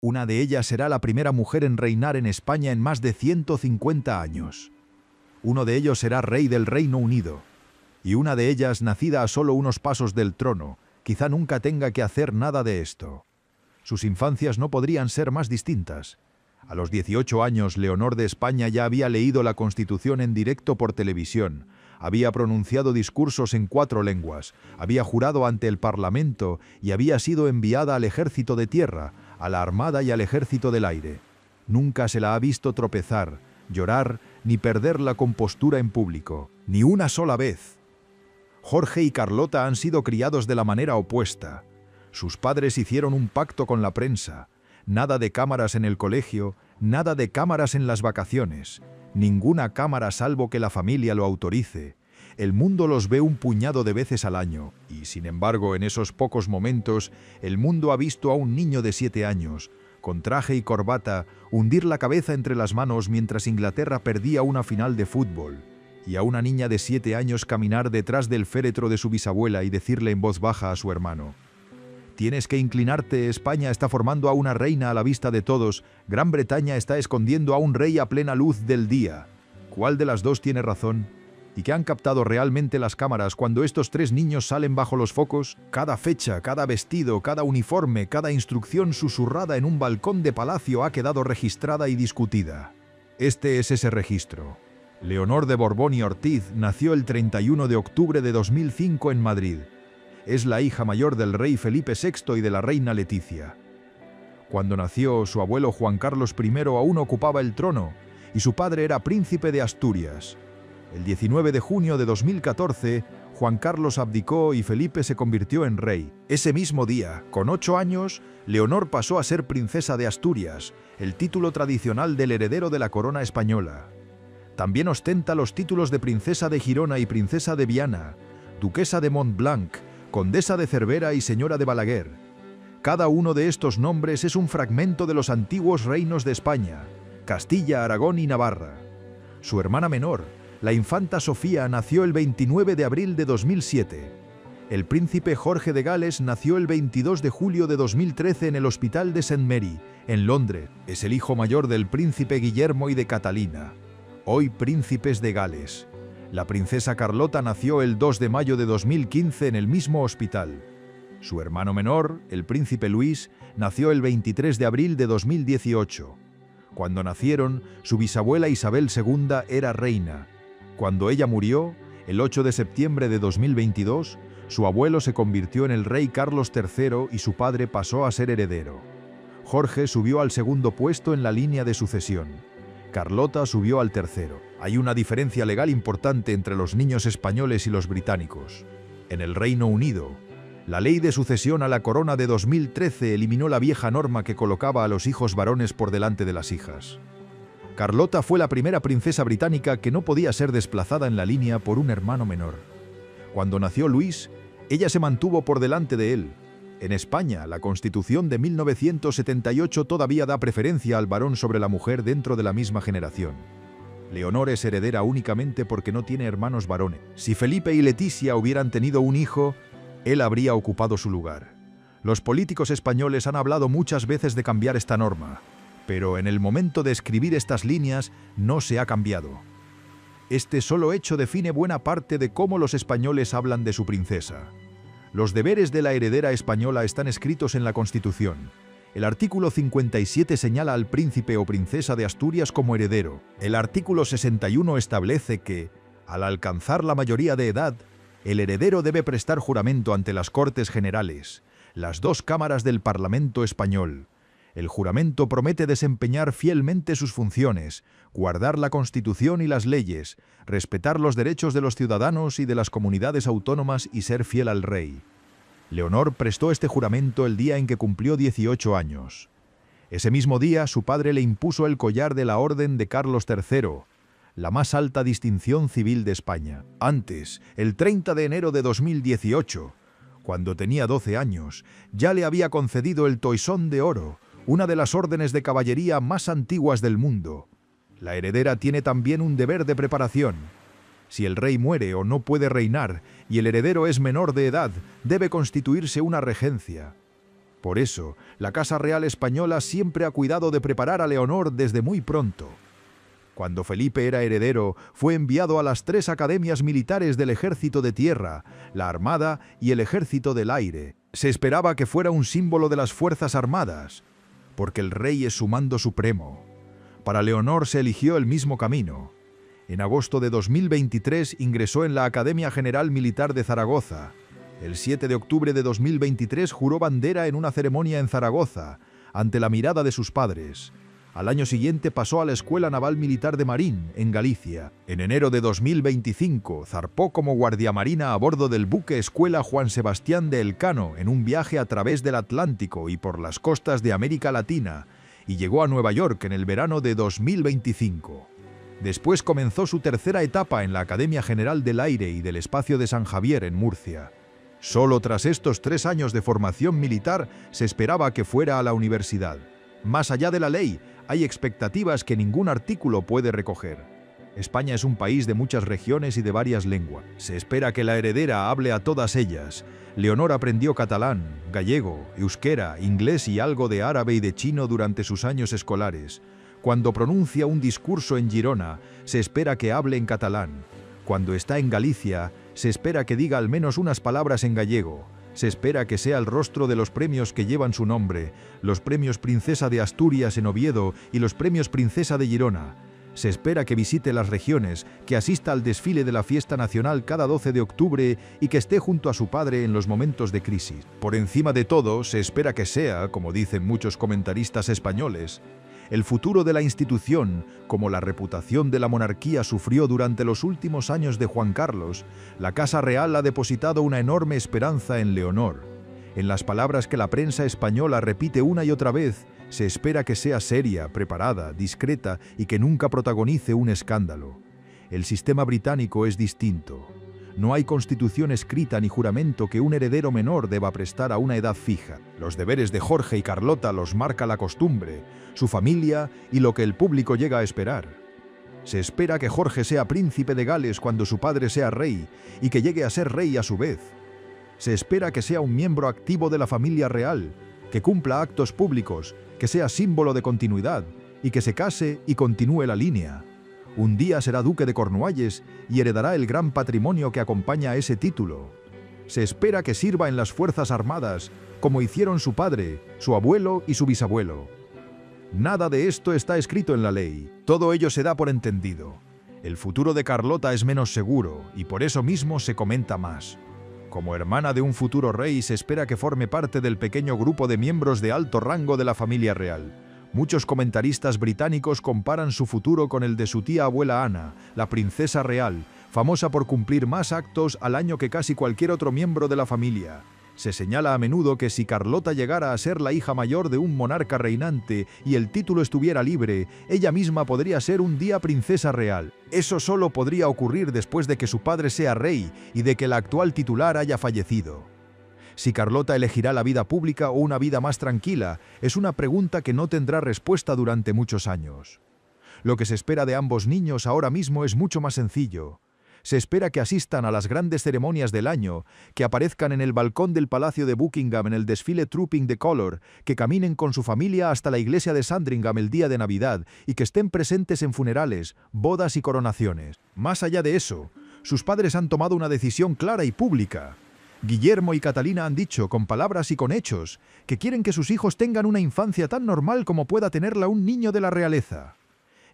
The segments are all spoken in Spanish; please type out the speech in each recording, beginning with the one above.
Una de ellas será la primera mujer en reinar en España en más de 150 años. Uno de ellos será rey del Reino Unido. Y una de ellas, nacida a solo unos pasos del trono, quizá nunca tenga que hacer nada de esto. Sus infancias no podrían ser más distintas. A los 18 años, Leonor de España ya había leído la Constitución en directo por televisión, había pronunciado discursos en 4 lenguas, había jurado ante el Parlamento y había sido enviada al Ejército de Tierra, a la Armada y al Ejército del Aire. Nunca se la ha visto tropezar, llorar, ni perder la compostura en público, ni una sola vez. Jorge y Carlota han sido criados de la manera opuesta. Sus padres hicieron un pacto con la prensa. Nada de cámaras en el colegio, nada de cámaras en las vacaciones, ninguna cámara salvo que la familia lo autorice. El mundo los ve un puñado de veces al año, y sin embargo en esos pocos momentos el mundo ha visto a un niño de 7 años, con traje y corbata, hundir la cabeza entre las manos mientras Inglaterra perdía una final de fútbol, y a una niña de 7 años caminar detrás del féretro de su bisabuela y decirle en voz baja a su hermano: «Tienes que inclinarte, España está formando a una reina a la vista de todos, Gran Bretaña está escondiendo a un rey a plena luz del día. ¿Cuál de las dos tiene razón? ¿Y qué han captado realmente las cámaras cuando estos 3 niños salen bajo los focos? Cada fecha, cada vestido, cada uniforme, cada instrucción susurrada en un balcón de palacio ha quedado registrada y discutida. Este es ese registro. Leonor de Borbón y Ortiz nació el 31 de octubre de 2005 en Madrid. Es la hija mayor del rey Felipe VI y de la reina Leticia. Cuando nació, su abuelo Juan Carlos I aún ocupaba el trono y su padre era príncipe de Asturias. El 19 de junio de 2014, Juan Carlos abdicó y Felipe se convirtió en rey. Ese mismo día, con 8 años, Leonor pasó a ser princesa de Asturias, el título tradicional del heredero de la corona española. También ostenta los títulos de princesa de Girona y princesa de Viana, duquesa de Montblanc, condesa de Cervera y señora de Balaguer. Cada uno de estos nombres es un fragmento de los antiguos reinos de España, Castilla, Aragón y Navarra. Su hermana menor, la infanta Sofía, nació el 29 de abril de 2007. El príncipe Jorge de Gales nació el 22 de julio de 2013 en el Hospital de St. Mary, en Londres. Es el hijo mayor del príncipe Guillermo y de Catalina, hoy príncipes de Gales. La princesa Carlota nació el 2 de mayo de 2015 en el mismo hospital. Su hermano menor, el príncipe Luis, nació el 23 de abril de 2018. Cuando nacieron, su bisabuela Isabel II era reina. Cuando ella murió, el 8 de septiembre de 2022, su abuelo se convirtió en el rey Carlos III y su padre pasó a ser heredero. Jorge subió al segundo puesto en la línea de sucesión. Carlota subió al tercero. Hay una diferencia legal importante entre los niños españoles y los británicos. En el Reino Unido, la ley de sucesión a la corona de 2013 eliminó la vieja norma que colocaba a los hijos varones por delante de las hijas. Carlota fue la primera princesa británica que no podía ser desplazada en la línea por un hermano menor. Cuando nació Luis, ella se mantuvo por delante de él. En España, la Constitución de 1978 todavía da preferencia al varón sobre la mujer dentro de la misma generación. Leonor es heredera únicamente porque no tiene hermanos varones. Si Felipe y Leticia hubieran tenido un hijo, él habría ocupado su lugar. Los políticos españoles han hablado muchas veces de cambiar esta norma, pero en el momento de escribir estas líneas no se ha cambiado. Este solo hecho define buena parte de cómo los españoles hablan de su princesa. Los deberes de la heredera española están escritos en la Constitución. El artículo 57 señala al príncipe o princesa de Asturias como heredero. El artículo 61 establece que, al alcanzar la mayoría de edad, el heredero debe prestar juramento ante las Cortes Generales, las 2 cámaras del Parlamento español. El juramento promete desempeñar fielmente sus funciones, guardar la Constitución y las leyes, respetar los derechos de los ciudadanos y de las comunidades autónomas y ser fiel al rey. Leonor prestó este juramento el día en que cumplió 18 años. Ese mismo día, su padre le impuso el collar de la Orden de Carlos III, la más alta distinción civil de España. Antes, el 30 de enero de 2018, cuando tenía 12 años, ya le había concedido el Toisón de Oro, una de las órdenes de caballería más antiguas del mundo. La heredera tiene también un deber de preparación. Si el rey muere o no puede reinar y el heredero es menor de edad, debe constituirse una regencia. Por eso, la Casa Real Española siempre ha cuidado de preparar a Leonor desde muy pronto. Cuando Felipe era heredero, fue enviado a las 3 academias militares del Ejército de Tierra, la Armada y el Ejército del Aire. Se esperaba que fuera un símbolo de las Fuerzas Armadas, porque el rey es su mando supremo. Para Leonor se eligió el mismo camino. En agosto de 2023 ingresó en la Academia General Militar de Zaragoza. El 7 de octubre de 2023 juró bandera en una ceremonia en Zaragoza, ante la mirada de sus padres. Al año siguiente pasó a la Escuela Naval Militar de Marín, en Galicia. En enero de 2025 zarpó como guardiamarina a bordo del buque Escuela Juan Sebastián de Elcano en un viaje a través del Atlántico y por las costas de América Latina, y llegó a Nueva York en el verano de 2025. Después comenzó su tercera etapa en la Academia General del Aire y del Espacio de San Javier en Murcia. Solo tras estos 3 años de formación militar se esperaba que fuera a la universidad. Más allá de la ley, hay expectativas que ningún artículo puede recoger. España es un país de muchas regiones y de varias lenguas. Se espera que la heredera hable a todas ellas. Leonor aprendió catalán, gallego, euskera, inglés y algo de árabe y de chino durante sus años escolares. Cuando pronuncia un discurso en Girona, se espera que hable en catalán. Cuando está en Galicia, se espera que diga al menos unas palabras en gallego. Se espera que sea el rostro de los premios que llevan su nombre, los premios Princesa de Asturias en Oviedo y los premios Princesa de Girona. Se espera que visite las regiones, que asista al desfile de la fiesta nacional cada 12 de octubre y que esté junto a su padre en los momentos de crisis. Por encima de todo, se espera que sea, como dicen muchos comentaristas españoles, el futuro de la institución, como la reputación de la monarquía sufrió durante los últimos años de Juan Carlos. La Casa Real ha depositado una enorme esperanza en Leonor. En las palabras que la prensa española repite una y otra vez, se espera que sea seria, preparada, discreta y que nunca protagonice un escándalo. El sistema británico es distinto. No hay constitución escrita ni juramento que un heredero menor deba prestar a una edad fija. Los deberes de Jorge y Carlota los marca la costumbre, su familia y lo que el público llega a esperar. Se espera que Jorge sea príncipe de Gales cuando su padre sea rey y que llegue a ser rey a su vez. Se espera que sea un miembro activo de la familia real, que cumpla actos públicos, que sea símbolo de continuidad y que se case y continúe la línea. Un día será duque de Cornualles y heredará el gran patrimonio que acompaña a ese título. Se espera que sirva en las Fuerzas Armadas, como hicieron su padre, su abuelo y su bisabuelo. Nada de esto está escrito en la ley, todo ello se da por entendido. El futuro de Carlota es menos seguro y por eso mismo se comenta más. Como hermana de un futuro rey, se espera que forme parte del pequeño grupo de miembros de alto rango de la familia real. Muchos comentaristas británicos comparan su futuro con el de su tía abuela Ana, la princesa real, famosa por cumplir más actos al año que casi cualquier otro miembro de la familia. Se señala a menudo que si Carlota llegara a ser la hija mayor de un monarca reinante y el título estuviera libre, ella misma podría ser un día princesa real. Eso solo podría ocurrir después de que su padre sea rey y de que el actual titular haya fallecido. Si Carlota elegirá la vida pública o una vida más tranquila, es una pregunta que no tendrá respuesta durante muchos años. Lo que se espera de ambos niños ahora mismo es mucho más sencillo. Se espera que asistan a las grandes ceremonias del año, que aparezcan en el balcón del Palacio de Buckingham en el desfile Trooping the Colour, que caminen con su familia hasta la iglesia de Sandringham el día de Navidad y que estén presentes en funerales, bodas y coronaciones. Más allá de eso, sus padres han tomado una decisión clara y pública. Guillermo y Catalina han dicho, con palabras y con hechos, que quieren que sus hijos tengan una infancia tan normal como pueda tenerla un niño de la realeza.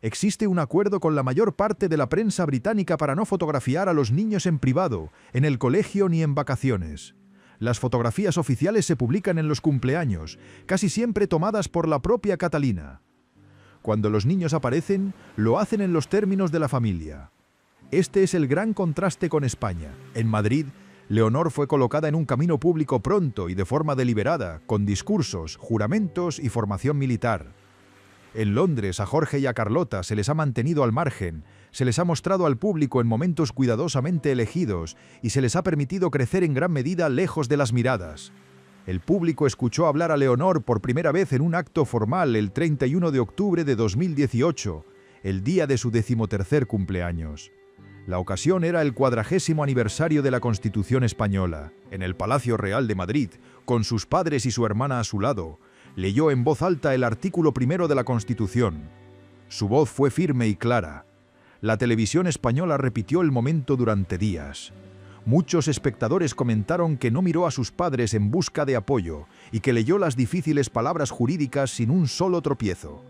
Existe un acuerdo con la mayor parte de la prensa británica para no fotografiar a los niños en privado, en el colegio ni en vacaciones. Las fotografías oficiales se publican en los cumpleaños, casi siempre tomadas por la propia Catalina. Cuando los niños aparecen, lo hacen en los términos de la familia. Este es el gran contraste con España. En Madrid, Leonor fue colocada en un camino público pronto y de forma deliberada, con discursos, juramentos y formación militar. En Londres, a Jorge y a Carlota se les ha mantenido al margen, se les ha mostrado al público en momentos cuidadosamente elegidos y se les ha permitido crecer en gran medida lejos de las miradas. El público escuchó hablar a Leonor por primera vez en un acto formal el 31 de octubre de 2018, el día de su 13º cumpleaños. La ocasión era el 40º aniversario de la Constitución española. En el Palacio Real de Madrid, con sus padres y su hermana a su lado, leyó en voz alta el artículo 1 de la Constitución. Su voz fue firme y clara. La televisión española repitió el momento durante días. Muchos espectadores comentaron que no miró a sus padres en busca de apoyo y que leyó las difíciles palabras jurídicas sin un solo tropiezo.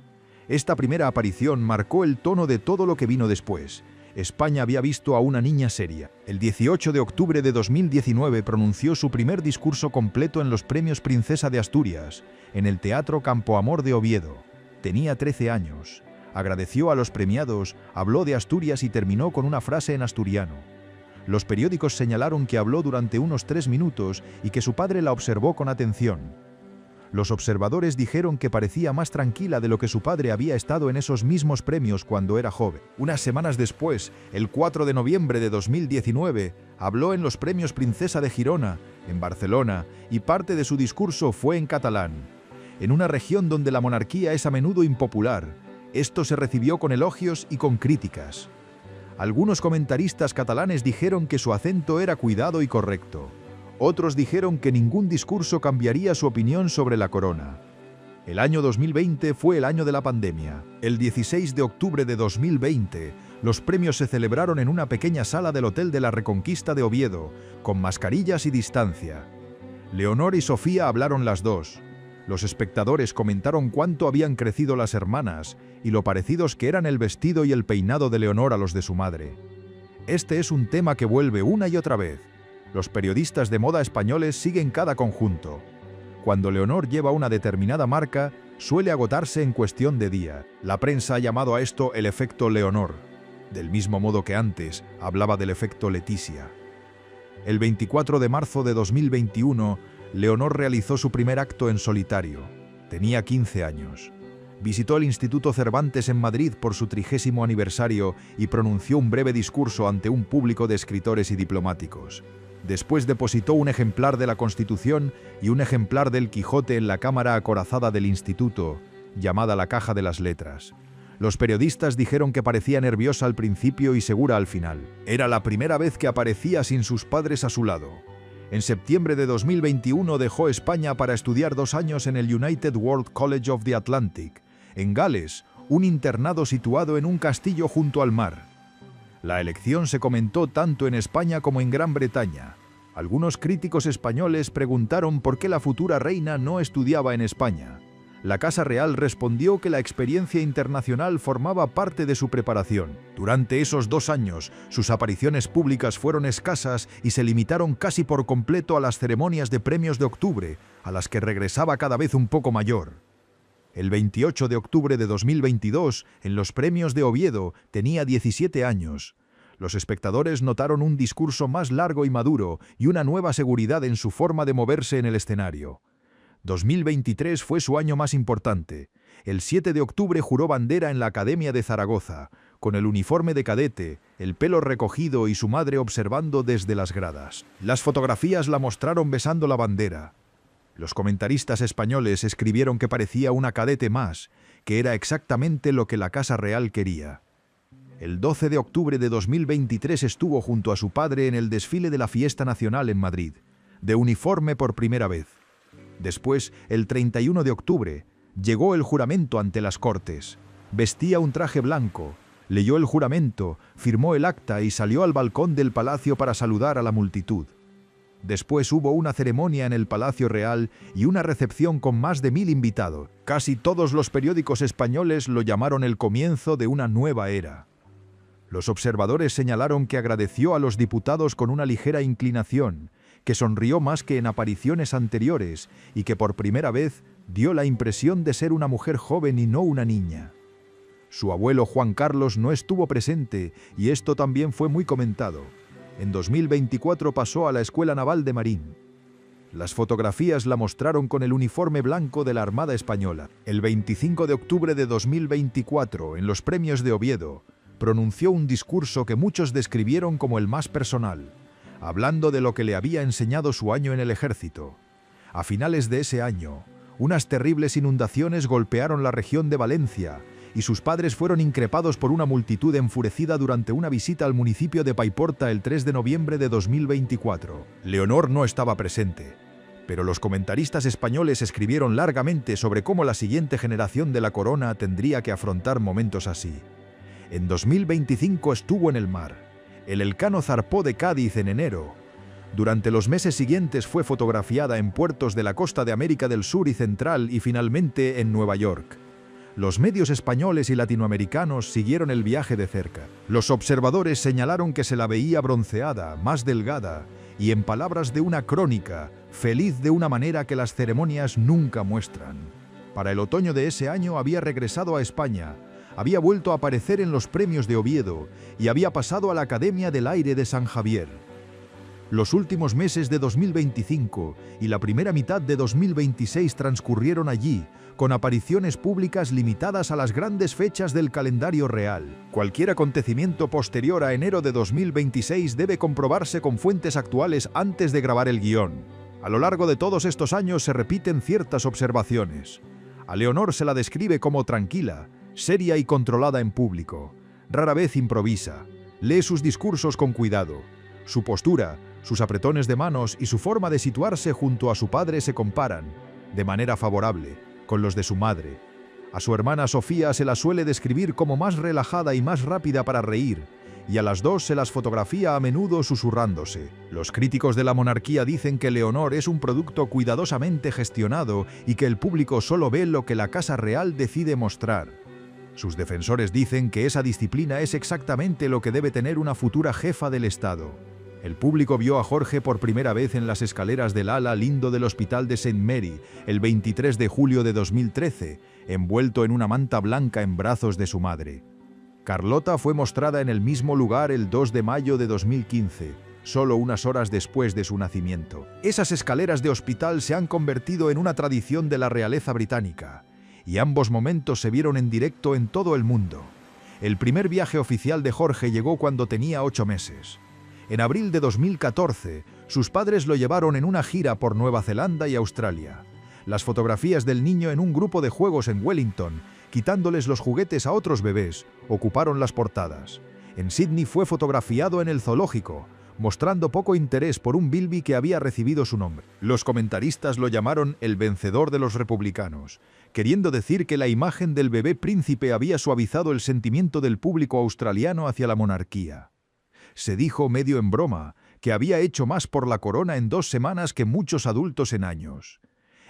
Esta primera aparición marcó el tono de todo lo que vino después. España había visto a una niña seria. El 18 de octubre de 2019 pronunció su primer discurso completo en los Premios Princesa de Asturias, en el Teatro Campo Amor de Oviedo. Tenía 13 años. Agradeció a los premiados, habló de Asturias y terminó con una frase en asturiano. Los periódicos señalaron que habló durante unos 3 minutos y que su padre la observó con atención. Los observadores dijeron que parecía más tranquila de lo que su padre había estado en esos mismos premios cuando era joven. Unas semanas después, el 4 de noviembre de 2019, habló en los Premios Princesa de Girona, en Barcelona, y parte de su discurso fue en catalán. En una región donde la monarquía es a menudo impopular, esto se recibió con elogios y con críticas. Algunos comentaristas catalanes dijeron que su acento era cuidado y correcto. Otros dijeron que ningún discurso cambiaría su opinión sobre la corona. El año 2020 fue el año de la pandemia. El 16 de octubre de 2020, los premios se celebraron en una pequeña sala del Hotel de la Reconquista de Oviedo, con mascarillas y distancia. Leonor y Sofía hablaron las dos. Los espectadores comentaron cuánto habían crecido las hermanas y lo parecidos que eran el vestido y el peinado de Leonor a los de su madre. Este es un tema que vuelve una y otra vez. Los periodistas de moda españoles siguen cada conjunto. Cuando Leonor lleva una determinada marca, suele agotarse en cuestión de día. La prensa ha llamado a esto el efecto Leonor, del mismo modo que antes hablaba del efecto Leticia. El 24 de marzo de 2021, Leonor realizó su primer acto en solitario. Tenía 15 años. Visitó el Instituto Cervantes en Madrid por su 30º aniversario y pronunció un breve discurso ante un público de escritores y diplomáticos. Después depositó un ejemplar de la Constitución y un ejemplar del Quijote en la cámara acorazada del instituto, llamada la Caja de las Letras. Los periodistas dijeron que parecía nerviosa al principio y segura al final. Era la primera vez que aparecía sin sus padres a su lado. En septiembre de 2021 dejó España para estudiar 2 años en el United World College of the Atlantic, en Gales, un internado situado en un castillo junto al mar. La elección se comentó tanto en España como en Gran Bretaña. Algunos críticos españoles preguntaron por qué la futura reina no estudiaba en España. La Casa Real respondió que la experiencia internacional formaba parte de su preparación. Durante esos 2 años, sus apariciones públicas fueron escasas y se limitaron casi por completo a las ceremonias de premios de octubre, a las que regresaba cada vez un poco mayor. El 28 de octubre de 2022, en los premios de Oviedo, tenía 17 años. Los espectadores notaron un discurso más largo y maduro y una nueva seguridad en su forma de moverse en el escenario. 2023 fue su año más importante. El 7 de octubre juró bandera en la Academia de Zaragoza, con el uniforme de cadete, el pelo recogido y su madre observando desde las gradas. Las fotografías la mostraron besando la bandera. Los comentaristas españoles escribieron que parecía una cadete más, que era exactamente lo que la Casa Real quería. El 12 de octubre de 2023 estuvo junto a su padre en el desfile de la Fiesta Nacional en Madrid, de uniforme por primera vez. Después, el 31 de octubre, llegó el juramento ante las Cortes. Vestía un traje blanco, leyó el juramento, firmó el acta y salió al balcón del palacio para saludar a la multitud. Después hubo una ceremonia en el Palacio Real y una recepción con más de 1000 invitados. Casi todos los periódicos españoles lo llamaron el comienzo de una nueva era. Los observadores señalaron que agradeció a los diputados con una ligera inclinación, que sonrió más que en apariciones anteriores y que por primera vez dio la impresión de ser una mujer joven y no una niña. Su abuelo Juan Carlos no estuvo presente y esto también fue muy comentado. En 2024 pasó a la Escuela Naval de Marín. Las fotografías la mostraron con el uniforme blanco de la Armada Española. El 25 de octubre de 2024, en los Premios de Oviedo, pronunció un discurso que muchos describieron como el más personal, hablando de lo que le había enseñado su año en el ejército. A finales de ese año, unas terribles inundaciones golpearon la región de Valencia y sus padres fueron increpados por una multitud enfurecida durante una visita al municipio de Paiporta el 3 de noviembre de 2024. Leonor no estaba presente, pero los comentaristas españoles escribieron largamente sobre cómo la siguiente generación de la corona tendría que afrontar momentos así. En 2025 estuvo en el mar. El Elcano zarpó de Cádiz en enero. Durante los meses siguientes fue fotografiada en puertos de la costa de América del Sur y Central y finalmente en Nueva York. Los medios españoles y latinoamericanos siguieron el viaje de cerca. Los observadores señalaron que se la veía bronceada, más delgada, y en palabras de una crónica, feliz de una manera que las ceremonias nunca muestran. Para el otoño de ese año había regresado a España, había vuelto a aparecer en los premios de Oviedo y había pasado a la Academia del Aire de San Javier. Los últimos meses de 2025 y la primera mitad de 2026 transcurrieron allí, con apariciones públicas limitadas a las grandes fechas del calendario real. Cualquier acontecimiento posterior a enero de 2026 debe comprobarse con fuentes actuales antes de grabar el guión. A lo largo de todos estos años se repiten ciertas observaciones. A Leonor se la describe como tranquila, seria y controlada en público. Rara vez improvisa. Lee sus discursos con cuidado. Su postura, sus apretones de manos y su forma de situarse junto a su padre se comparan, de manera favorable, con los de su madre. A su hermana Sofía se la suele describir como más relajada y más rápida para reír, y a las dos se las fotografía a menudo susurrándose. Los críticos de la monarquía dicen que Leonor es un producto cuidadosamente gestionado y que el público solo ve lo que la Casa Real decide mostrar. Sus defensores dicen que esa disciplina es exactamente lo que debe tener una futura jefa del Estado. El público vio a Jorge por primera vez en las escaleras del ala lindo del Hospital de St. Mary el 23 de julio de 2013, envuelto en una manta blanca en brazos de su madre. Carlota fue mostrada en el mismo lugar el 2 de mayo de 2015, solo unas horas después de su nacimiento. Esas escaleras de hospital se han convertido en una tradición de la realeza británica, y ambos momentos se vieron en directo en todo el mundo. El primer viaje oficial de Jorge llegó cuando tenía 8 meses. En abril de 2014, sus padres lo llevaron en una gira por Nueva Zelanda y Australia. Las fotografías del niño en un grupo de juegos en Wellington, quitándoles los juguetes a otros bebés, ocuparon las portadas. En Sydney fue fotografiado en el zoológico, mostrando poco interés por un bilby que había recibido su nombre. Los comentaristas lo llamaron el vencedor de los republicanos, queriendo decir que la imagen del bebé príncipe había suavizado el sentimiento del público australiano hacia la monarquía. Se dijo medio en broma que había hecho más por la corona en 2 semanas que muchos adultos en años.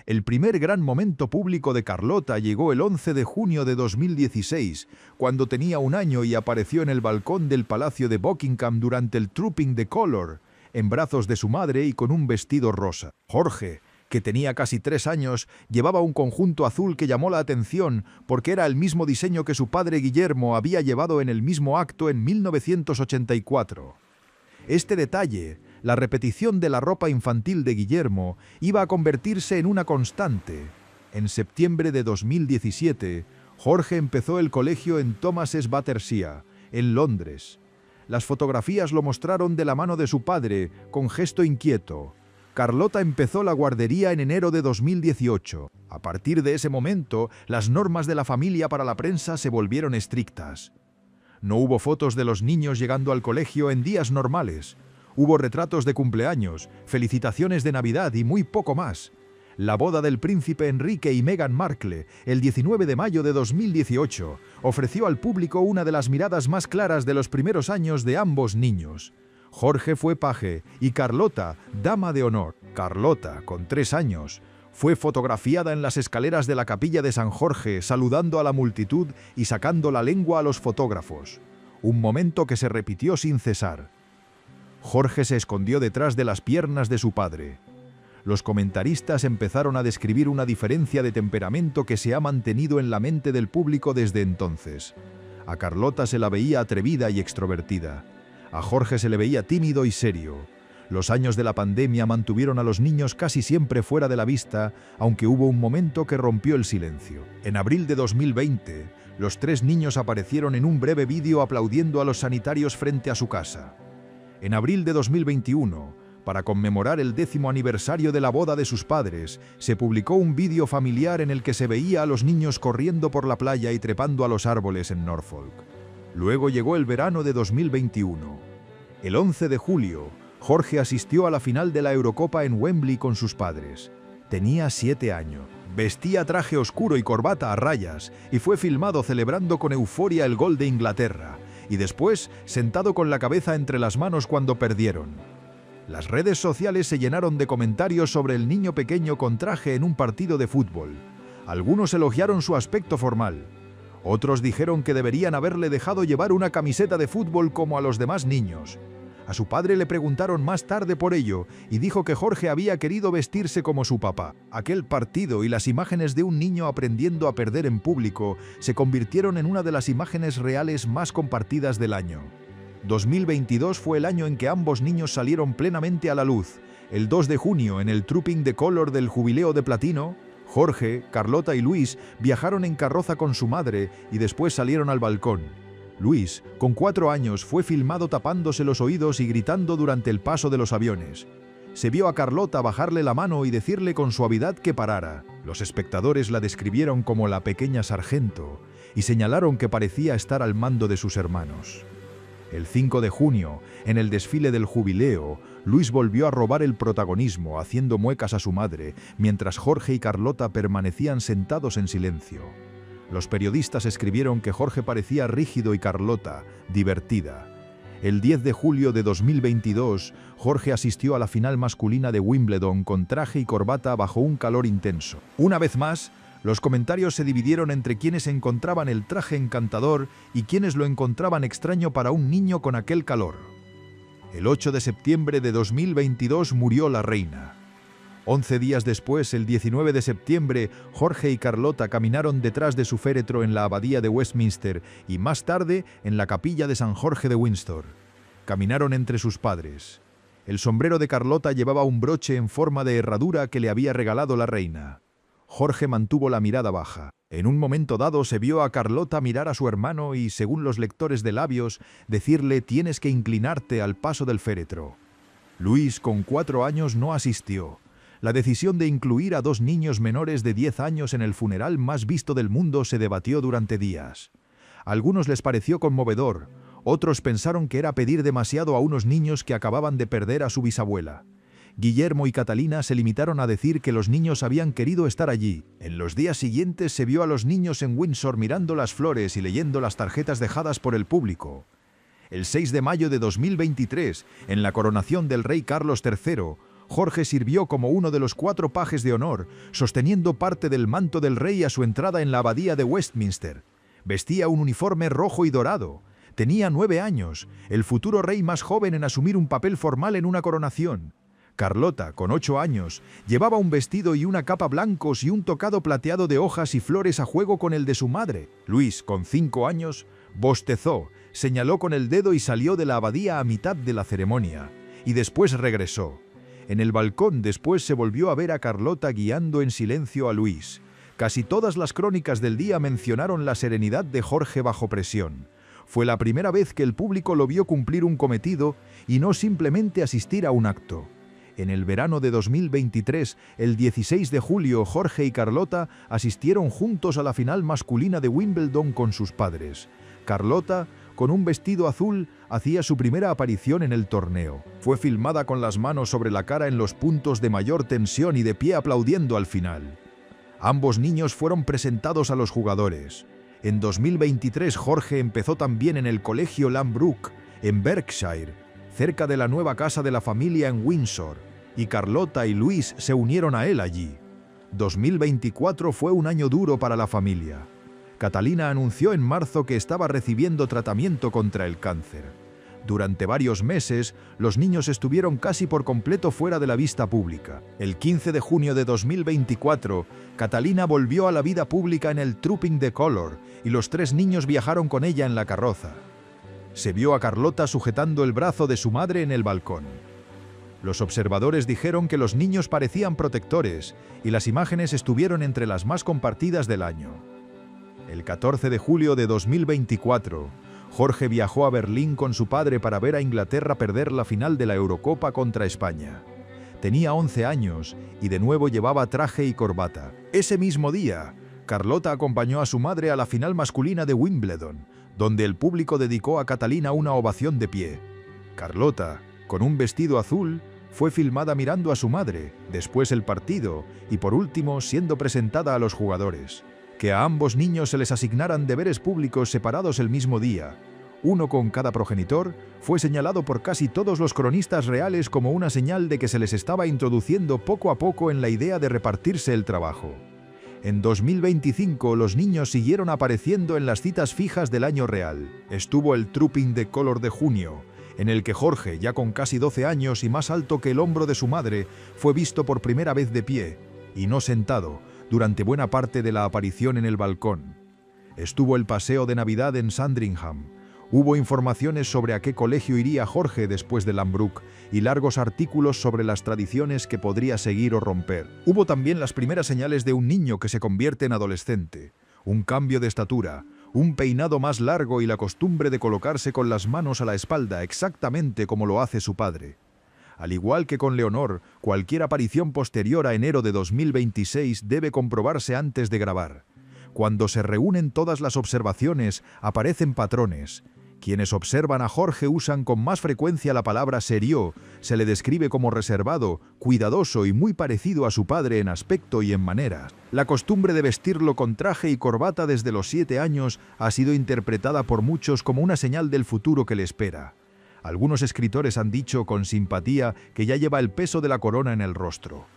El primer gran momento público de Carlota llegó el 11 de junio de 2016, cuando tenía 1 año y apareció en el balcón del Palacio de Buckingham durante el Trooping the Colour, en brazos de su madre y con un vestido rosa. Jorge, que tenía casi 3 años, llevaba un conjunto azul que llamó la atención porque era el mismo diseño que su padre Guillermo había llevado en el mismo acto en 1984. Este detalle, la repetición de la ropa infantil de Guillermo, iba a convertirse en una constante. En septiembre de 2017, Jorge empezó el colegio en Thomas's Battersea, en Londres. Las fotografías lo mostraron de la mano de su padre, con gesto inquieto. Carlota empezó la guardería en enero de 2018. A partir de ese momento, las normas de la familia para la prensa se volvieron estrictas. No hubo fotos de los niños llegando al colegio en días normales. Hubo retratos de cumpleaños, felicitaciones de Navidad y muy poco más. La boda del príncipe Enrique y Meghan Markle, el 19 de mayo de 2018, ofreció al público una de las miradas más claras de los primeros años de ambos niños. Jorge fue paje y Carlota, dama de honor. Carlota, con 3 años, fue fotografiada en las escaleras de la capilla de San Jorge, saludando a la multitud y sacando la lengua a los fotógrafos. Un momento que se repitió sin cesar. Jorge se escondió detrás de las piernas de su padre. Los comentaristas empezaron a describir una diferencia de temperamento que se ha mantenido en la mente del público desde entonces. A Carlota se la veía atrevida y extrovertida. A Jorge se le veía tímido y serio. Los años de la pandemia mantuvieron a los niños casi siempre fuera de la vista, aunque hubo un momento que rompió el silencio. En abril de 2020, los 3 niños aparecieron en un breve vídeo aplaudiendo a los sanitarios frente a su casa. En abril de 2021, Para conmemorar el 10º aniversario de la boda de sus padres, se publicó un vídeo familiar en el que se veía a los niños corriendo por la playa y trepando a los árboles en Norfolk. Luego llegó el verano de 2021. El 11 de julio, Jorge asistió a la final de la Eurocopa en Wembley con sus padres. Tenía 7 años. Vestía traje oscuro y corbata a rayas y fue filmado celebrando con euforia el gol de Inglaterra y después sentado con la cabeza entre las manos cuando perdieron. Las redes sociales se llenaron de comentarios sobre el niño pequeño con traje en un partido de fútbol. Algunos elogiaron su aspecto formal. Otros dijeron que deberían haberle dejado llevar una camiseta de fútbol como a los demás niños. A su padre le preguntaron más tarde por ello y dijo que Jorge había querido vestirse como su papá. Aquel partido y las imágenes de un niño aprendiendo a perder en público se convirtieron en una de las imágenes reales más compartidas del año. 2022 fue el año en que ambos niños salieron plenamente a la luz. El 2 de junio, en el Trooping the Colour del Jubileo de Platino, Jorge, Carlota y Luis viajaron en carroza con su madre y después salieron al balcón. Luis, con 4 años, fue filmado tapándose los oídos y gritando durante el paso de los aviones. Se vio a Carlota bajarle la mano y decirle con suavidad que parara. Los espectadores la describieron como la pequeña sargento y señalaron que parecía estar al mando de sus hermanos. El 5 de junio, en el desfile del Jubileo, Luis volvió a robar el protagonismo haciendo muecas a su madre, mientras Jorge y Carlota permanecían sentados en silencio. Los periodistas escribieron que Jorge parecía rígido y Carlota, divertida. El 10 de julio de 2022, Jorge asistió a la final masculina de Wimbledon con traje y corbata bajo un calor intenso. Una vez más, los comentarios se dividieron entre quienes encontraban el traje encantador y quienes lo encontraban extraño para un niño con aquel calor. El 8 de septiembre de 2022 murió la reina. 11 días después, el 19 de septiembre, Jorge y Carlota caminaron detrás de su féretro en la abadía de Westminster y más tarde en la capilla de San Jorge de Windsor. Caminaron entre sus padres. El sombrero de Carlota llevaba un broche en forma de herradura que le había regalado la reina. Jorge mantuvo la mirada baja. En un momento dado se vio a Carlota mirar a su hermano y, según los lectores de labios, decirle «tienes que inclinarte al paso del féretro». Luis, con 4 años, no asistió. La decisión de incluir a 2 niños menores de 10 años en el funeral más visto del mundo se debatió durante días. A algunos les pareció conmovedor, otros pensaron que era pedir demasiado a unos niños que acababan de perder a su bisabuela. Guillermo y Catalina se limitaron a decir que los niños habían querido estar allí. En los días siguientes se vio a los niños en Windsor mirando las flores y leyendo las tarjetas dejadas por el público. El 6 de mayo de 2023, en la coronación del rey Carlos III, Jorge sirvió como uno de los 4 pajes de honor, sosteniendo parte del manto del rey a su entrada en la abadía de Westminster. Vestía un uniforme rojo y dorado. Tenía 9 años, el futuro rey más joven en asumir un papel formal en una coronación. Carlota, con 8 años, llevaba un vestido y una capa blancos y un tocado plateado de hojas y flores a juego con el de su madre. Luis, con 5 años, bostezó, señaló con el dedo y salió de la abadía a mitad de la ceremonia, y después regresó. En el balcón después se volvió a ver a Carlota guiando en silencio a Luis. Casi todas las crónicas del día mencionaron la serenidad de Jorge bajo presión. Fue la primera vez que el público lo vio cumplir un cometido y no simplemente asistir a un acto. En el verano de 2023, el 16 de julio, Jorge y Carlota asistieron juntos a la final masculina de Wimbledon con sus padres. Carlota, con un vestido azul, hacía su primera aparición en el torneo. Fue filmada con las manos sobre la cara en los puntos de mayor tensión y de pie aplaudiendo al final. Ambos niños fueron presentados a los jugadores. En 2023 Jorge empezó también en el colegio Lambrook, en Berkshire, cerca de la nueva casa de la familia en Windsor, y Carlota y Luis se unieron a él allí. 2024 fue un año duro para la familia. Catalina anunció en marzo que estaba recibiendo tratamiento contra el cáncer. Durante varios meses, los niños estuvieron casi por completo fuera de la vista pública. El 15 de junio de 2024, Catalina volvió a la vida pública en el Trooping the Colour y los 3 niños viajaron con ella en la carroza. Se vio a Carlota sujetando el brazo de su madre en el balcón. Los observadores dijeron que los niños parecían protectores y las imágenes estuvieron entre las más compartidas del año. El 14 de julio de 2024, Jorge viajó a Berlín con su padre para ver a Inglaterra perder la final de la Eurocopa contra España. Tenía 11 años y de nuevo llevaba traje y corbata. Ese mismo día, Carlota acompañó a su madre a la final masculina de Wimbledon, donde el público dedicó a Catalina una ovación de pie. Carlota, con un vestido azul, fue filmada mirando a su madre, después el partido y por último siendo presentada a los jugadores. Que a ambos niños se les asignaran deberes públicos separados el mismo día, uno con cada progenitor, fue señalado por casi todos los cronistas reales como una señal de que se les estaba introduciendo poco a poco en la idea de repartirse el trabajo. En 2025 los niños siguieron apareciendo en las citas fijas del año real. Estuvo el Trooping de Color de junio, en el que Jorge, ya con casi 12 años y más alto que el hombro de su madre, fue visto por primera vez de pie, y no sentado, durante buena parte de la aparición en el balcón. Estuvo el paseo de Navidad en Sandringham. Hubo informaciones sobre a qué colegio iría Jorge después de Lambrook y largos artículos sobre las tradiciones que podría seguir o romper. Hubo también las primeras señales de un niño que se convierte en adolescente, un cambio de estatura, un peinado más largo y la costumbre de colocarse con las manos a la espalda exactamente como lo hace su padre. Al igual que con Leonor, cualquier aparición posterior a enero de 2026 debe comprobarse antes de grabar. Cuando se reúnen todas las observaciones, aparecen patrones. Quienes observan a Jorge usan con más frecuencia la palabra serio, se le describe como reservado, cuidadoso y muy parecido a su padre en aspecto y en maneras. La costumbre de vestirlo con traje y corbata desde los 7 años ha sido interpretada por muchos como una señal del futuro que le espera. Algunos escritores han dicho con simpatía que ya lleva el peso de la corona en el rostro.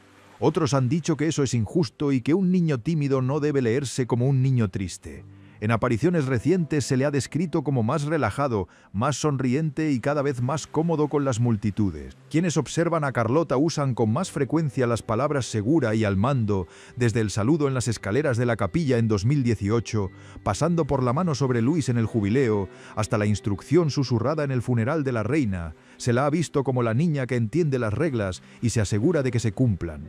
Otros han dicho que eso es injusto y que un niño tímido no debe leerse como un niño triste. En apariciones recientes se le ha descrito como más relajado, más sonriente y cada vez más cómodo con las multitudes. Quienes observan a Carlota usan con más frecuencia las palabras segura y al mando, desde el saludo en las escaleras de la capilla en 2018, pasando por la mano sobre Luis en el jubileo, hasta la instrucción susurrada en el funeral de la reina. Se la ha visto como la niña que entiende las reglas y se asegura de que se cumplan.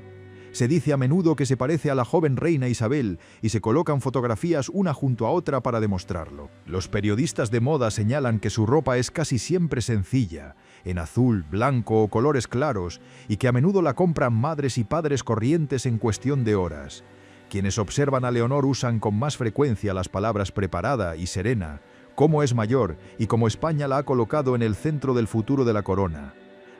Se dice a menudo que se parece a la joven reina Isabel y se colocan fotografías una junto a otra para demostrarlo. Los periodistas de moda señalan que su ropa es casi siempre sencilla, en azul, blanco o colores claros, y que a menudo la compran madres y padres corrientes en cuestión de horas. Quienes observan a Leonor usan con más frecuencia las palabras preparada y serena, cómo es mayor y cómo España la ha colocado en el centro del futuro de la corona.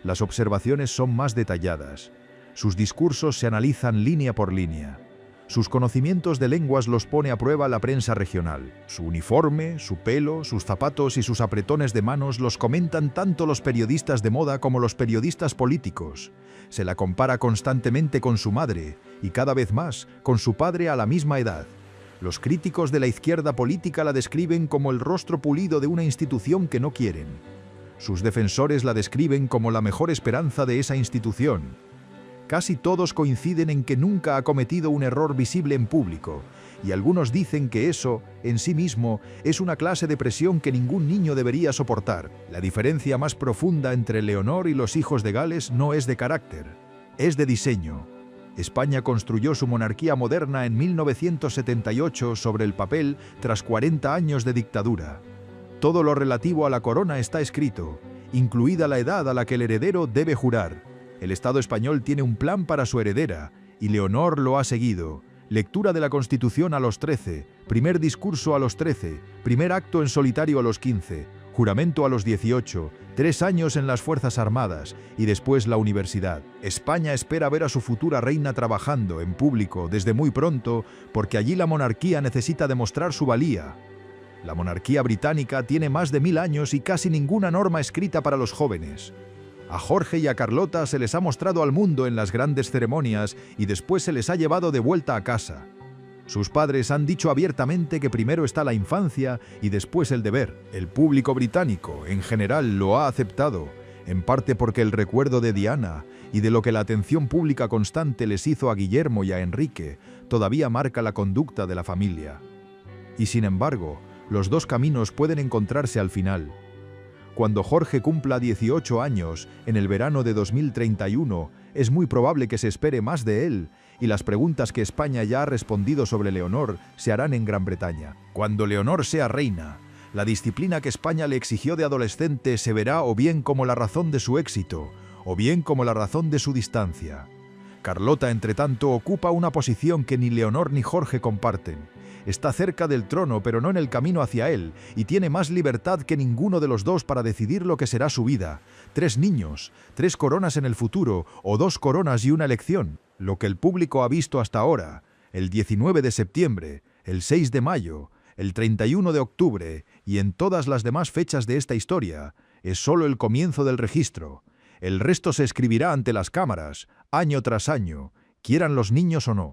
Las observaciones son más detalladas. Sus discursos se analizan línea por línea. Sus conocimientos de lenguas los pone a prueba la prensa regional. Su uniforme, su pelo, sus zapatos y sus apretones de manos los comentan tanto los periodistas de moda como los periodistas políticos. Se la compara constantemente con su madre y cada vez más con su padre a la misma edad. Los críticos de la izquierda política la describen como el rostro pulido de una institución que no quieren. Sus defensores la describen como la mejor esperanza de esa institución. Casi todos coinciden en que nunca ha cometido un error visible en público, y algunos dicen que eso, en sí mismo, es una clase de presión que ningún niño debería soportar. La diferencia más profunda entre Leonor y los hijos de Gales no es de carácter, es de diseño. España construyó su monarquía moderna en 1978 sobre el papel tras 40 años de dictadura. Todo lo relativo a la corona está escrito, incluida la edad a la que el heredero debe jurar. El Estado español tiene un plan para su heredera, y Leonor lo ha seguido. Lectura de la Constitución a los 13, primer discurso a los 13, primer acto en solitario a los 15, juramento a los 18, 3 años en las Fuerzas Armadas y después la universidad. España espera ver a su futura reina trabajando en público desde muy pronto, porque allí la monarquía necesita demostrar su valía. La monarquía británica tiene más de 1000 años y casi ninguna norma escrita para los jóvenes. A Jorge y a Carlota se les ha mostrado al mundo en las grandes ceremonias y después se les ha llevado de vuelta a casa. Sus padres han dicho abiertamente que primero está la infancia y después el deber. El público británico, en general, lo ha aceptado, en parte porque el recuerdo de Diana y de lo que la atención pública constante les hizo a Guillermo y a Enrique todavía marca la conducta de la familia. Y sin embargo, los dos caminos pueden encontrarse al final. Cuando Jorge cumpla 18 años, en el verano de 2031, es muy probable que se espere más de él, y las preguntas que España ya ha respondido sobre Leonor se harán en Gran Bretaña. Cuando Leonor sea reina, La disciplina que España le exigió de adolescente se verá o bien como la razón de su éxito, o bien como la razón de su distancia. Carlota, entretanto, ocupa una posición que ni Leonor ni Jorge comparten. Está cerca del trono, pero no en el camino hacia él, y tiene más libertad que ninguno de los dos para decidir lo que será su vida. 3 niños, 3 coronas en el futuro, o 2 coronas y una elección. Lo que el público ha visto hasta ahora, el 19 de septiembre, el 6 de mayo, el 31 de octubre y en todas las demás fechas de esta historia, es solo el comienzo del registro. El resto se escribirá ante las cámaras, año tras año, quieran los niños o no.